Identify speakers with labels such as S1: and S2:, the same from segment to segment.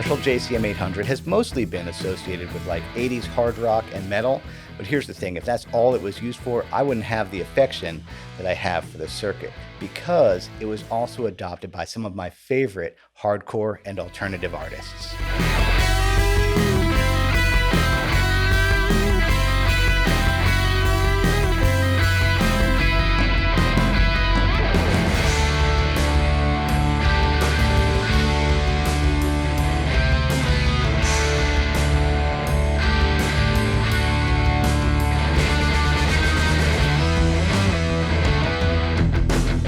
S1: Marshall JCM 800 has mostly been associated with like 80s hard rock and metal, but here's the thing, if that's all it was used for, I wouldn't have the affection that I have for the circuit, because it was also adopted by some of my favorite hardcore and alternative artists.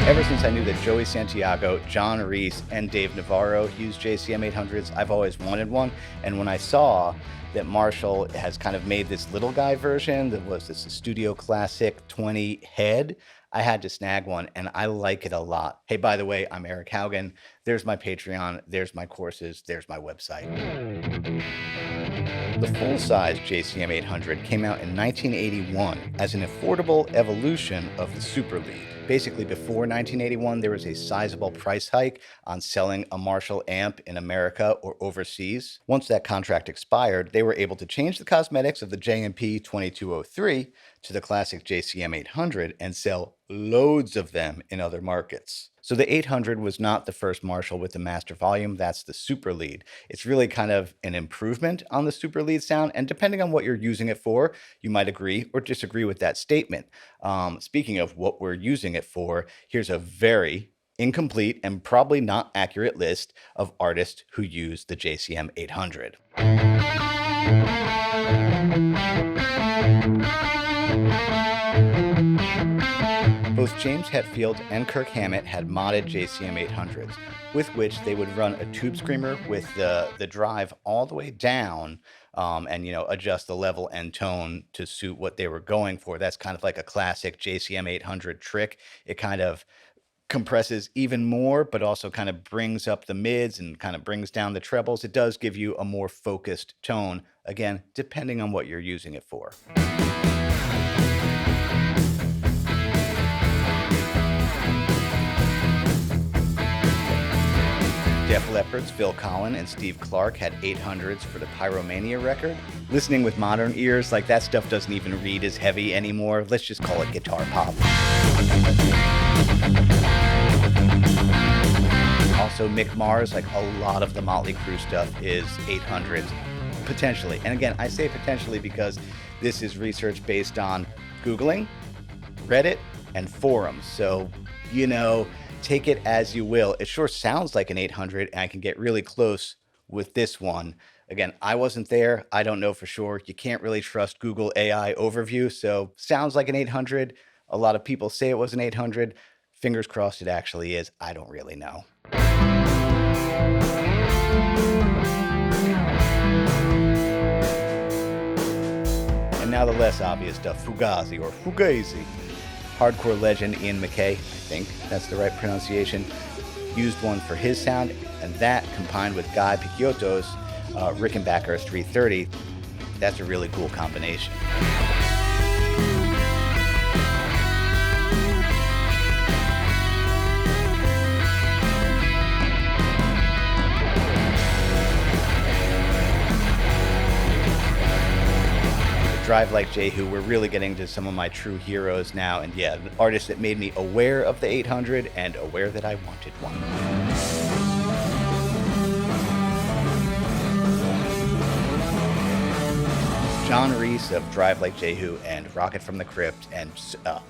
S1: Ever since I knew that Joey Santiago, John Reese, and Dave Navarro used JCM 800s, I've always wanted one. And when I saw that Marshall has kind of made this little guy version that was this Studio Classic 20 head, I had to snag one, and I like it a lot. Hey, by the way, I'm Eric Haugen. There's my Patreon, there's my courses, there's my website. The full-size JCM 800 came out in 1981 as an affordable evolution of the Super Lead. Basically, before 1981, there was a sizable price hike on selling a Marshall amp in America or overseas. Once that contract expired, they were able to change the cosmetics of the JMP 2203 to the classic JCM 800 and sell loads of them in other markets. So the 800 was not the first Marshall with the master volume, that's the Super Lead. It's really kind of an improvement on the Super Lead sound, and depending on what you're using it for, you might agree or disagree with that statement. Speaking of what we're using it for, here's a very incomplete and probably not accurate list of artists who use the JCM 800. Both James Hetfield and Kirk Hammett had modded JCM 800s, with which they would run a tube screamer with the drive all the way down and, adjust the level and tone to suit what they were going for. That's kind of like a classic JCM 800 trick. It kind of compresses even more, but also kind of brings up the mids and kind of brings down the trebles. It does give you a more focused tone, again, depending on what you're using it for. Def Leppard's Phil Collen and Steve Clark had 800s for the Pyromania record. Listening with modern ears, like that stuff doesn't even read as heavy anymore. Let's just call it guitar pop. Also, Mick Mars, like a lot of the Motley Crue stuff is 800s, potentially. And again, I say potentially because this is research based on Googling, Reddit, and forums. So, take it as you will. It sure sounds like an 800, and I can get really close with this one. Again, I wasn't there. I don't know for sure. You can't really trust Google AI overview, so sounds like an 800. A lot of people say it was an 800. Fingers crossed it actually is. I don't really know. And now the less obvious stuff, Fugazi or Fugazi. Hardcore legend Ian MacKaye, I think that's the right pronunciation, used one for his sound, and that combined with Guy Picciotto's Rickenbacker's 330, that's a really cool combination. Drive Like Jehu, we're really getting to some of my true heroes now, and yeah, the artists that made me aware of the 800 and aware that I wanted one. John Reese of Drive Like Jehu and Rocket from the Crypt and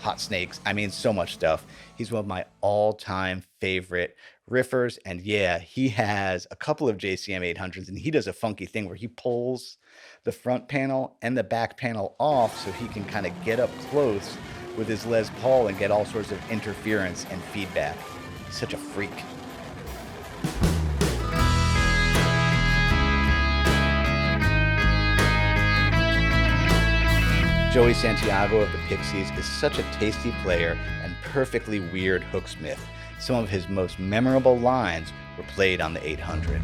S1: Hot Snakes, I mean so much stuff. He's one of my all-time favorite riffers, and yeah, he has a couple of JCM 800s, and he does a funky thing where he pulls the front panel and the back panel off so he can kind of get up close with his Les Paul and get all sorts of interference and feedback. He's such a freak. Joey Santiago of the Pixies is such a tasty player and perfectly weird hooksmith. Some of his most memorable lines were played on the 800.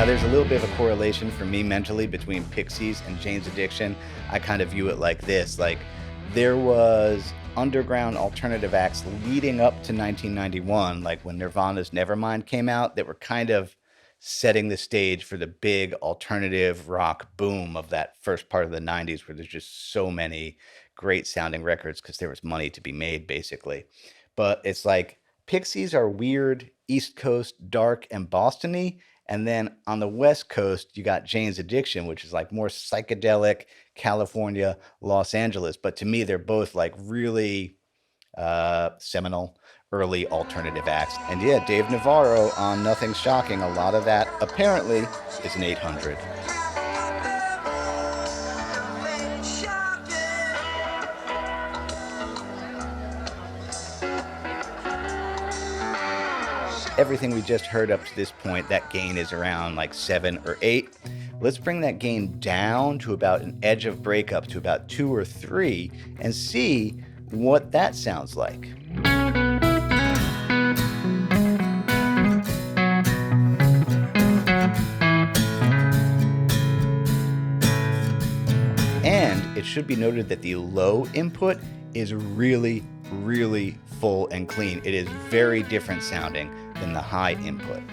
S1: Now, there's a little bit of a correlation for me mentally between Pixies and Jane's Addiction. I kind of view it like this, like there was underground alternative acts leading up to 1991, like when Nirvana's Nevermind came out, that were kind of setting the stage for the big alternative rock boom of that first part of the 90s, where there's just so many great sounding records because there was money to be made, basically. But it's like Pixies are weird, East Coast, dark, and Boston-y. And then on the West Coast, you got Jane's Addiction, which is like more psychedelic, California, Los Angeles. But to me, they're both like really seminal early alternative acts. And yeah, Dave Navarro on Nothing Shocking, a lot of that apparently is an 800. Everything we just heard up to this point, that gain is around like 7 or 8. Let's bring that gain down to about an edge of breakup to about 2 or 3 and see what that sounds like. And it should be noted that the low input is really, really full and clean. It is very different sounding than the high input.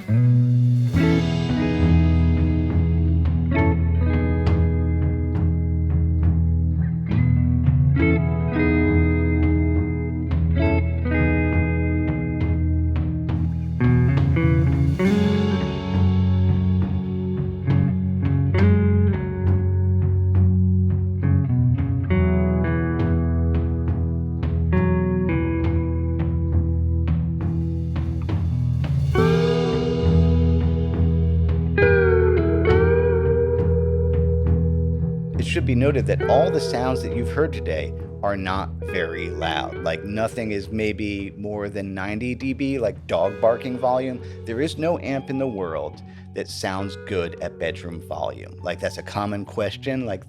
S1: Should be noted that all the sounds that you've heard today are not very loud. Like nothing is maybe more than 90 dB, like dog barking volume. There is no amp in the world that sounds good at bedroom volume. Like that's a common question, like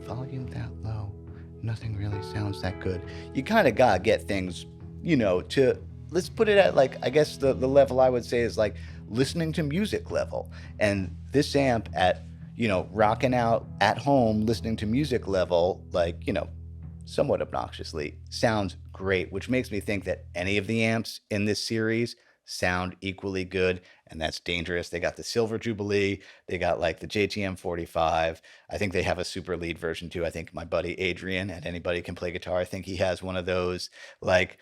S1: volume that low, nothing really sounds that good. You kind of gotta get things, to, let's put it at like, I guess the level I would say is like listening to music level. And this amp at rocking out at home, listening to music level, like, somewhat obnoxiously, sounds great, which makes me think that any of the amps in this series sound equally good, and that's dangerous. They got the Silver Jubilee, they got like the JTM 45. I think they have a super lead version too. I think my buddy Adrian at Anybody Can Play Guitar, I think he has one of those. Like,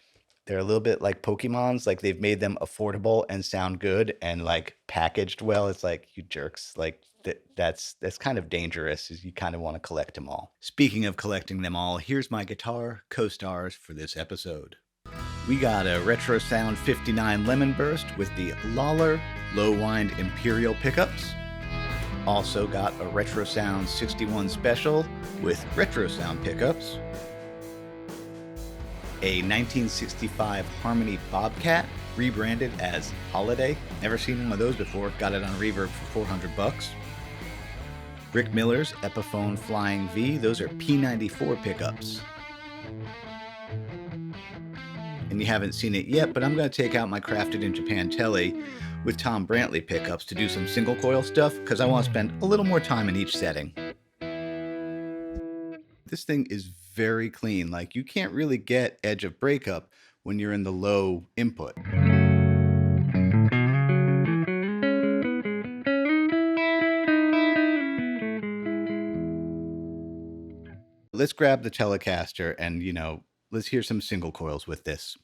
S1: they're a little bit like Pokemons, like they've made them affordable and sound good and like packaged well. It's like, you jerks, like that's kind of dangerous, is you kind of want to collect them all. Speaking of collecting them all, here's my guitar co-stars for this episode. We got a RetroSound 59 Lemon Burst with the Lollar low wind Imperial pickups. Also got a RetroSound 61 Special with RetroSound pickups. A 1965 Harmony Bobkat, rebranded as Holiday. Never seen one of those before. Got it on Reverb for $400. Rick Miller's Epiphone Flying V. Those are P94 pickups. And you haven't seen it yet, but I'm going to take out my Crafted in Japan Telly with Tom Brantley pickups to do some single coil stuff, because I want to spend a little more time in each setting. This thing is very clean. Like, you can't really get edge of breakup when you're in the low input. Let's grab the Telecaster and, let's hear some single coils with this.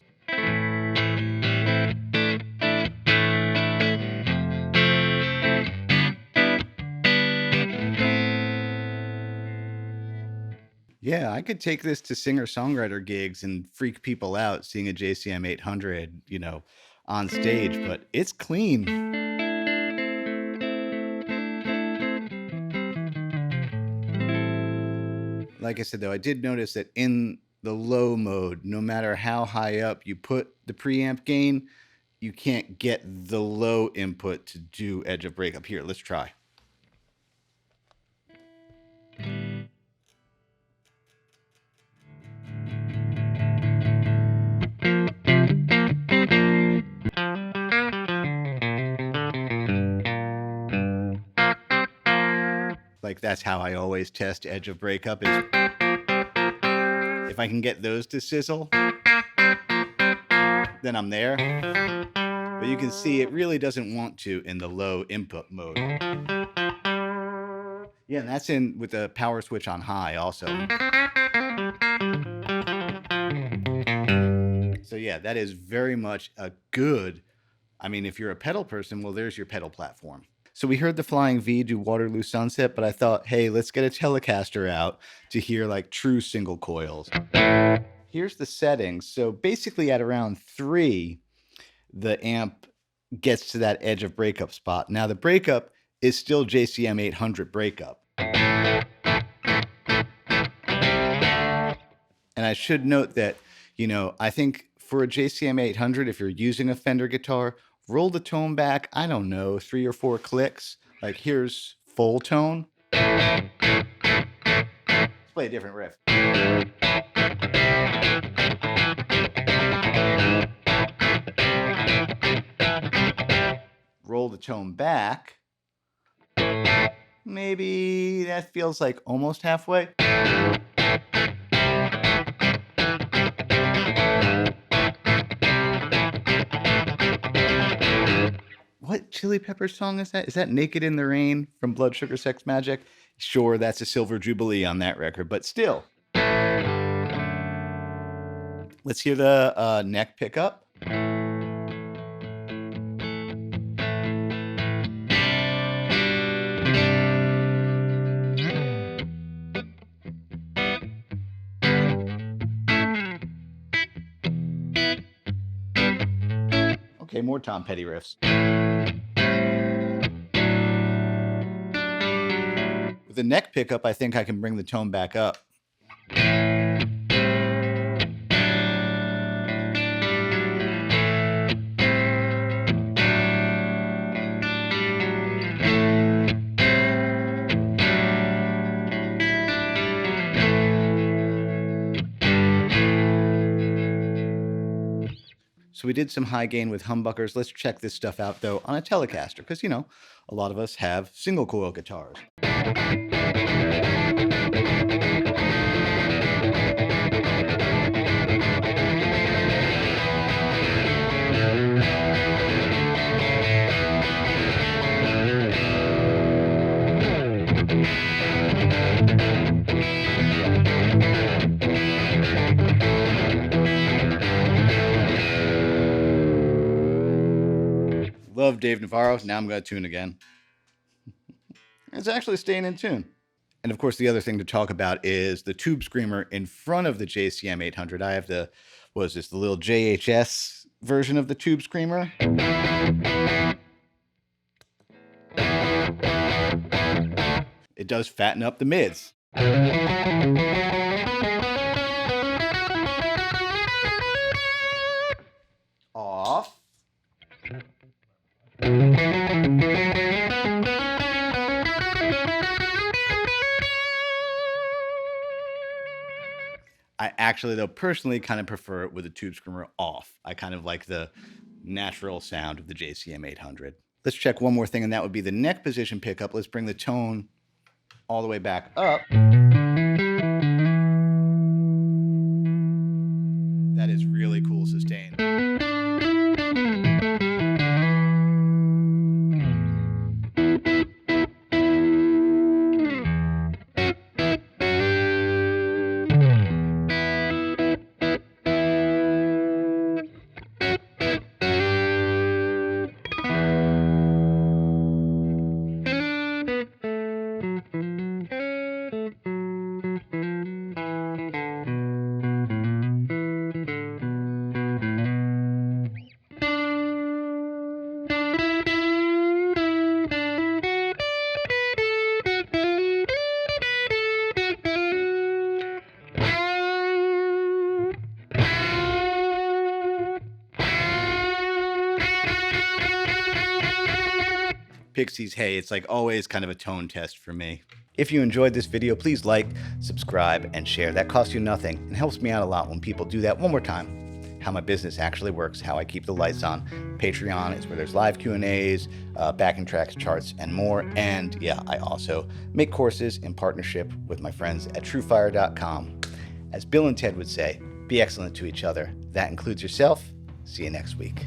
S1: Yeah, I could take this to singer-songwriter gigs and freak people out seeing a JCM 800, on stage, but it's clean. Like I said, though, I did notice that in the low mode, no matter how high up you put the preamp gain, you can't get the low input to do edge of breakup. Here, let's try. like that's how I always test edge of breakup, is if I can get those to sizzle, then I'm there. But you can see it really doesn't want to in the low input mode. Yeah, and that's in with the power switch on high also. So yeah, that is very much a good, I mean, if you're a pedal person, well, there's your pedal platform. So we heard the Flying V do Waterloo Sunset, but I thought, hey, let's get a Telecaster out to hear like true single coils. Here's the settings. So basically at around 3, the amp gets to that edge of breakup spot. Now the breakup is still JCM 800 breakup. And I should note that, you know, I think for a JCM 800, if you're using a Fender guitar, roll the tone back, I don't know, 3 or 4 clicks. Like here's full tone. Let's play a different riff. Roll the tone back. Maybe that feels like almost halfway. What Chili Peppers song is that? Is that Naked in the Rain from Blood Sugar Sex Magic? Sure, that's a Silver Jubilee on that record, but still. Let's hear the neck pickup. Okay, more Tom Petty riffs. With the neck pickup, I think I can bring the tone back up. So we did some high gain with humbuckers. Let's check this stuff out, though, on a Telecaster, because, you know, a lot of us have single coil guitars. Love Dave Navarro. Now I'm going to tune again. It's actually staying in tune. And of course, the other thing to talk about is the tube screamer in front of the JCM 800. I have the, what is this, the little JHS version of the tube screamer. It does fatten up the mids. Off. I actually, though, personally kind of prefer it with the tube screamer off. I kind of like the natural sound of the JCM 800. Let's check one more thing, and that would be the neck position pickup. Let's bring the tone all the way back up. That is really cool sustain. Pixies, hey, it's like always kind of a tone test for me. If you enjoyed this video, please like, subscribe, and share. That costs you nothing and helps me out a lot when people do that. One more time. how my business actually works, how I keep the lights on. Patreon is where there's live Q&As, backing tracks, charts, and more. And yeah, I also make courses in partnership with my friends at truefire.com. As Bill and Ted would say, be excellent to each other. That includes yourself. See you next week.